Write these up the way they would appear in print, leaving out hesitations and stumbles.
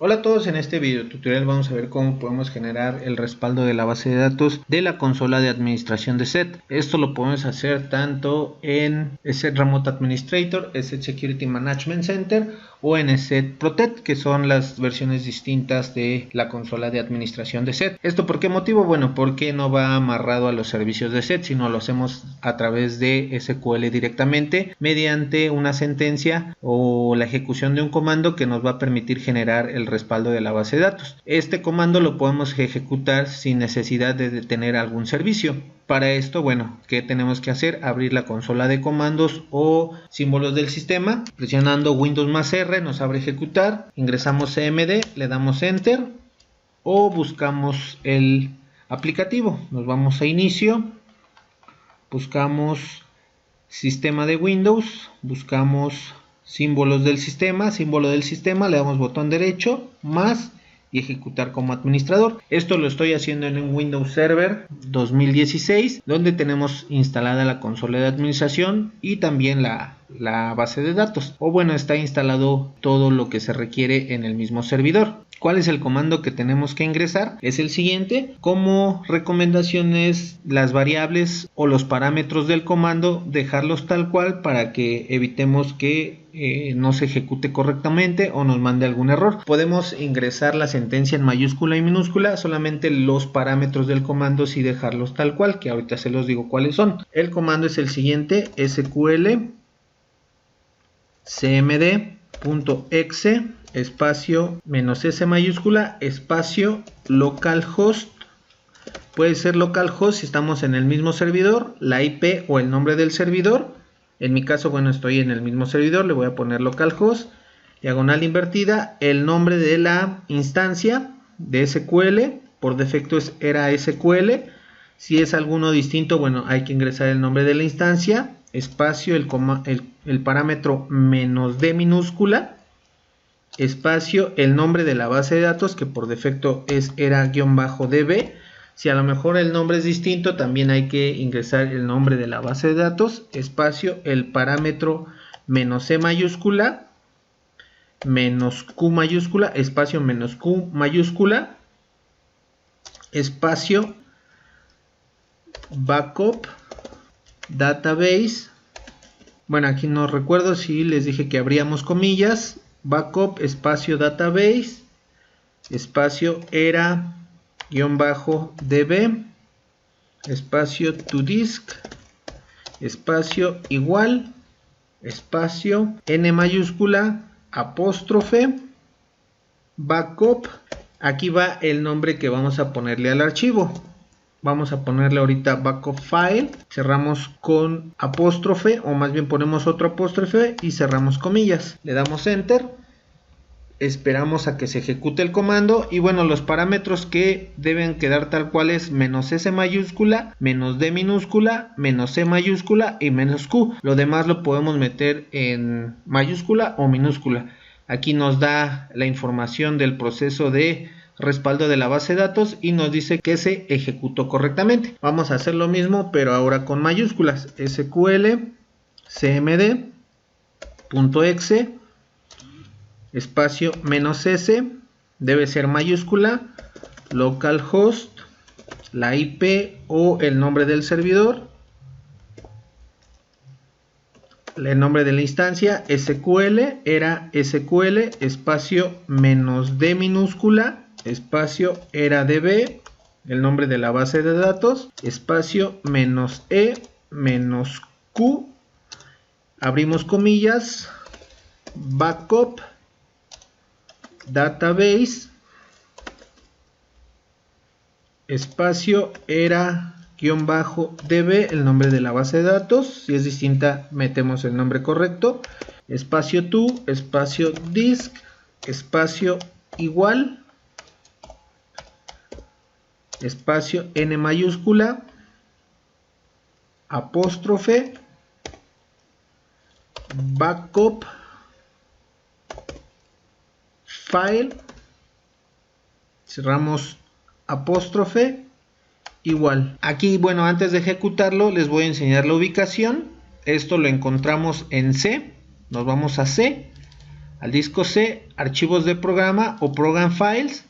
Hola a todos, en este video tutorial vamos a ver cómo podemos generar el respaldo de la base de datos de la consola de administración de SET. Esto lo podemos hacer tanto en SET Remote Administrator, SET Security Management Center o en SET Protect, que son las versiones distintas de la consola de administración de SET. ¿Esto por qué motivo? Bueno, porque no va amarrado a los servicios de SET, sino lo hacemos a través de SQL directamente mediante una sentencia o la ejecución de un comando que nos va a permitir generar el respaldo de la base de datos. Este comando lo podemos ejecutar sin necesidad de tener algún servicio. Para esto, bueno, ¿qué tenemos que hacer? Abrir la consola de comandos o símbolos del sistema, presionando Windows más R nos abre ejecutar, ingresamos cmd, le damos enter o buscamos el aplicativo, nos vamos a inicio, buscamos sistema de Windows, buscamos símbolos del sistema, símbolo del sistema, le damos botón derecho, más y ejecutar como administrador. Esto lo estoy haciendo en un Windows Server 2016, donde tenemos instalada la consola de administración y también la base de datos. O bueno, está instalado todo lo que se requiere en el mismo servidor. ¿Cuál es el comando que tenemos que ingresar? Es el siguiente. Como recomendaciones, las variables o los parámetros del comando, dejarlos tal cual para que evitemos que no se ejecute correctamente o nos mande algún error. Podemos ingresar la sentencia en mayúscula y minúscula, solamente los parámetros del comando sí dejarlos tal cual, que ahorita se los digo cuáles son. El comando es el siguiente: sql cmd.exe espacio -s mayúscula espacio localhost. Puede ser localhost si estamos en el mismo servidor, la IP o el nombre del servidor. En mi caso, bueno, estoy en el mismo servidor, le voy a poner localhost, diagonal invertida, el nombre de la instancia de SQL, por defecto era SQL. Si es alguno distinto, bueno, hay que ingresar el nombre de la instancia, espacio, el parámetro -d minúscula, espacio, el nombre de la base de datos, que por defecto era -db. Si a lo mejor el nombre es distinto, también hay que ingresar el nombre de la base de datos, espacio, el parámetro -c mayúscula, -q mayúscula, espacio, -q mayúscula, espacio, backup, database. Bueno, aquí no recuerdo si les dije que abríamos comillas, backup, espacio, database, espacio, era -db, espacio, to disk, espacio, igual, espacio, n mayúscula, apóstrofe, backup. Aquí va el nombre que vamos a ponerle al archivo. Vamos a ponerle ahorita backup file, cerramos con apóstrofe, o más bien ponemos otro apóstrofe y cerramos comillas. Le damos enter, esperamos a que se ejecute el comando y bueno, los parámetros que deben quedar tal cual es -s mayúscula, -d minúscula, -c mayúscula y -q. Lo demás lo podemos meter en mayúscula o minúscula. Aquí nos da la información del proceso de respaldo de la base de datos y nos dice que se ejecutó correctamente. Vamos a hacer lo mismo pero ahora con mayúsculas, sql cmd.exe espacio -s, debe ser mayúscula, localhost, la IP o el nombre del servidor, el nombre de la instancia, SQL, era SQL, espacio -d minúscula, espacio, era db, el nombre de la base de datos, espacio, -e, -q, abrimos comillas, backup, database, espacio, era -db, el nombre de la base de datos. Si es distinta, metemos el nombre correcto, espacio to, espacio disk, espacio, igual, espacio, n mayúscula, apóstrofe, backup file, cerramos apóstrofe, igual. Aquí, bueno, antes de ejecutarlo les voy a enseñar la ubicación. Esto lo encontramos en C, nos vamos a C, al disco C, archivos de programa o program files,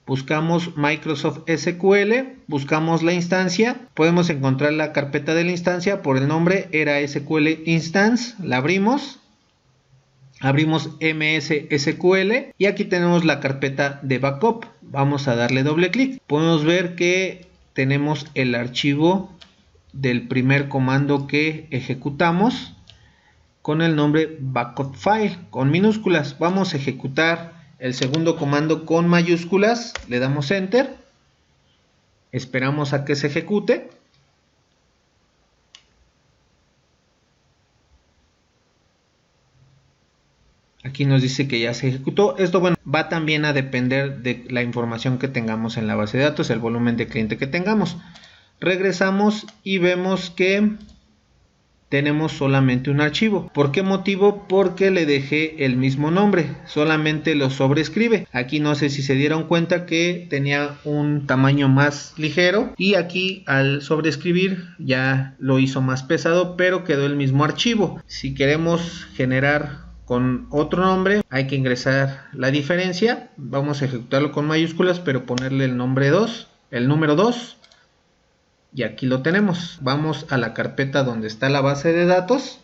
buscamos Microsoft SQL, buscamos la instancia, podemos encontrar la carpeta de la instancia por el nombre, era SQL Instance, la abrimos MS SQL y aquí tenemos la carpeta de backup. Vamos a darle doble clic, podemos ver que tenemos el archivo del primer comando que ejecutamos con el nombre backup file con minúsculas. Vamos a ejecutar el segundo comando con mayúsculas, le damos enter, esperamos a que se ejecute. Aquí nos dice que ya se ejecutó. Esto, bueno, va también a depender de la información que tengamos en la base de datos, el volumen de cliente que tengamos. Regresamos y vemos que tenemos solamente un archivo. ¿Por qué motivo? Porque le dejé el mismo nombre, solamente lo sobrescribe. Aquí no sé si se dieron cuenta que tenía un tamaño más ligero y aquí al sobrescribir ya lo hizo más pesado, pero quedó el mismo archivo. Si queremos generar con otro nombre, hay que ingresar la diferencia. Vamos a ejecutarlo con mayúsculas, pero ponerle el nombre 2, el número 2. Y aquí lo tenemos. Vamos a la carpeta donde está la base de datos.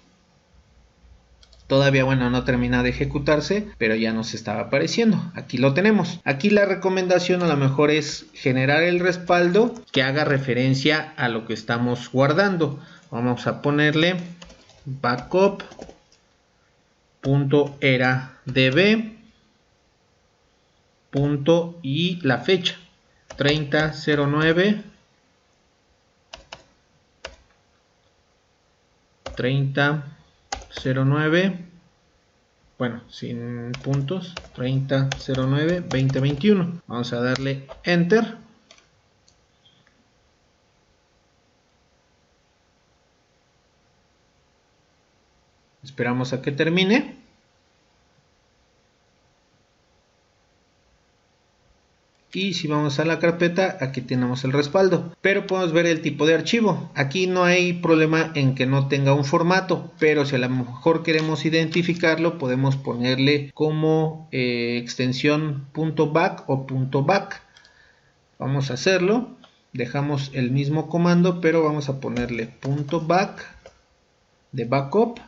Todavía, bueno, no termina de ejecutarse, pero ya nos estaba apareciendo. Aquí lo tenemos. Aquí la recomendación a lo mejor es generar el respaldo que haga referencia a lo que estamos guardando. Vamos a ponerle backup.eradb. Y la fecha 3009 3009, bueno, sin puntos, 3009 2021. Vamos a darle enter. Esperamos a que termine. Y si vamos a la carpeta, aquí tenemos el respaldo, pero podemos ver el tipo de archivo. Aquí no hay problema en que no tenga un formato, pero si a lo mejor queremos identificarlo, podemos ponerle como extensión .back o .back. Vamos a hacerlo, dejamos el mismo comando, pero vamos a ponerle .back de backup.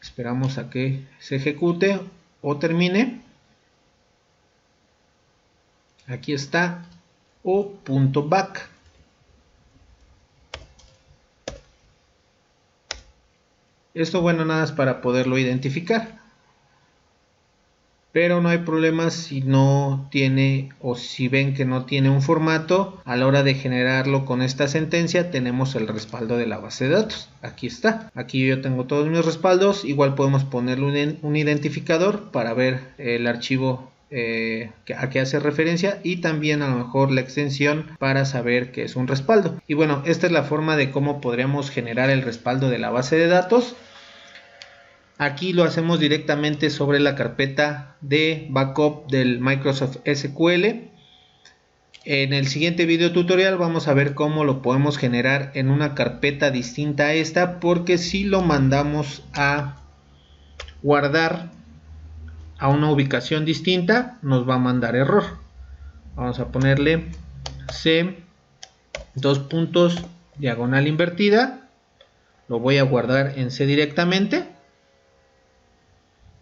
Esperamos a que se ejecute o termine. Aquí está, o .back. Esto, bueno, nada es para poderlo identificar. Pero no hay problema si no tiene o si ven que no tiene un formato. A la hora de generarlo con esta sentencia tenemos el respaldo de la base de datos. Aquí está. Aquí yo tengo todos mis respaldos. Igual podemos ponerle un identificador para ver el archivo a qué hace referencia y también a lo mejor la extensión para saber que es un respaldo. Y bueno, esta es la forma de cómo podríamos generar el respaldo de la base de datos. Aquí lo hacemos directamente sobre la carpeta de backup del Microsoft SQL. En el siguiente video tutorial vamos a ver cómo lo podemos generar en una carpeta distinta a esta, porque si lo mandamos a guardar a una ubicación distinta nos va a mandar error. Vamos a ponerle C diagonal invertida, lo voy a guardar en C directamente.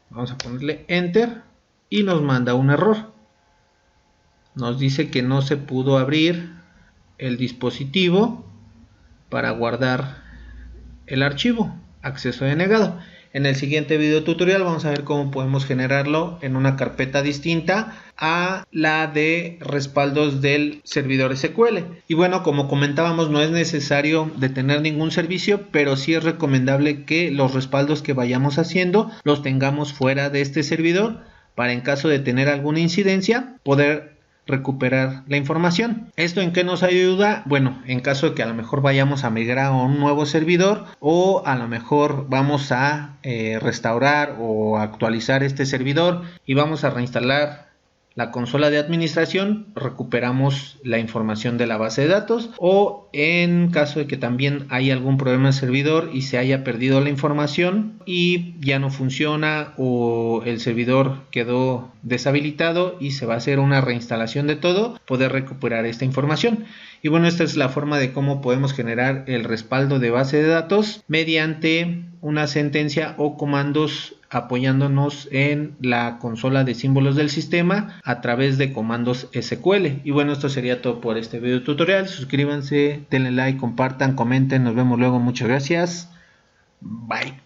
Vamos a ponerle enter y nos manda un error. Nos dice que no se pudo abrir el dispositivo para guardar el archivo, acceso denegado. En el siguiente video tutorial vamos a ver cómo podemos generarlo en una carpeta distinta a la de respaldos del servidor SQL. Y bueno, como comentábamos, no es necesario de tener ningún servicio, pero sí es recomendable que los respaldos que vayamos haciendo los tengamos fuera de este servidor para, en caso de tener alguna incidencia, poder recuperar la información. ¿Esto en qué nos ayuda? Bueno, en caso de que a lo mejor vayamos a migrar a un nuevo servidor, o a lo mejor vamos a restaurar o actualizar este servidor y vamos a reinstalar la consola de administración, recuperamos la información de la base de datos, o en caso de que también hay algún problema de servidor y se haya perdido la información y ya no funciona o el servidor quedó deshabilitado y se va a hacer una reinstalación de todo, poder recuperar esta información. Y bueno, esta es la forma de cómo podemos generar el respaldo de base de datos mediante una sentencia o comandos apoyándonos en la consola de símbolos del sistema a través de comandos SQL. Y bueno, esto sería todo por este video tutorial. Suscríbanse, denle like, compartan, comenten. Nos vemos luego. Muchas gracias. Bye.